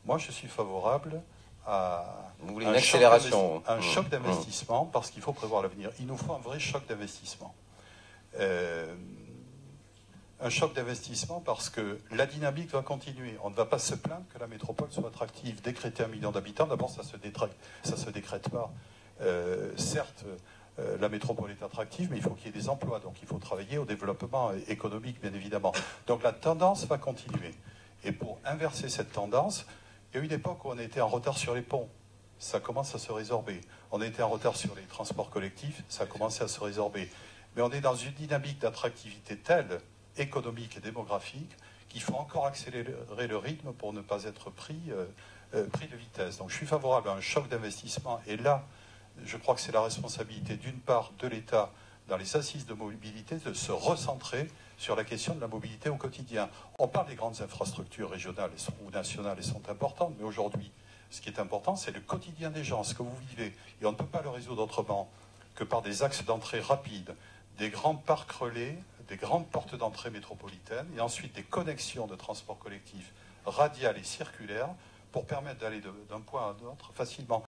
Moi, je suis favorable à Vous voulez une accélération. Un choc d'investissement, parce qu'il faut prévoir l'avenir. Il nous faut un vrai choc d'investissement. Un choc d'investissement parce que la dynamique va continuer. On ne va pas se plaindre que la métropole soit attractive. Décréter 1 million d'habitants, d'abord, ça se décrète pas. Certes, la métropole est attractive, mais il faut qu'il y ait des emplois. Donc il faut travailler au développement économique, bien évidemment. Donc la tendance va continuer. Et pour inverser cette tendance, il y a eu une époque où on était en retard sur les ponts. Ça commence à se résorber. On était en retard sur les transports collectifs. Ça a commencé à se résorber. Mais on est dans une dynamique d'attractivité telle, économique et démographique, qu'il faut encore accélérer le rythme pour ne pas être pris de vitesse. Donc je suis favorable à un choc d'investissement. Et là, je crois que c'est la responsabilité d'une part de l'État dans les assises de mobilité de se recentrer sur la question de la mobilité au quotidien. On parle des grandes infrastructures régionales ou nationales, elles sont importantes, mais aujourd'hui, ce qui est important, c'est le quotidien des gens, ce que vous vivez. Et on ne peut pas le résoudre autrement que par des axes d'entrée rapides, des grands parcs relais, des grandes portes d'entrée métropolitaines, et ensuite des connexions de transport collectif radiales et circulaires pour permettre d'aller d'un point à un autre facilement.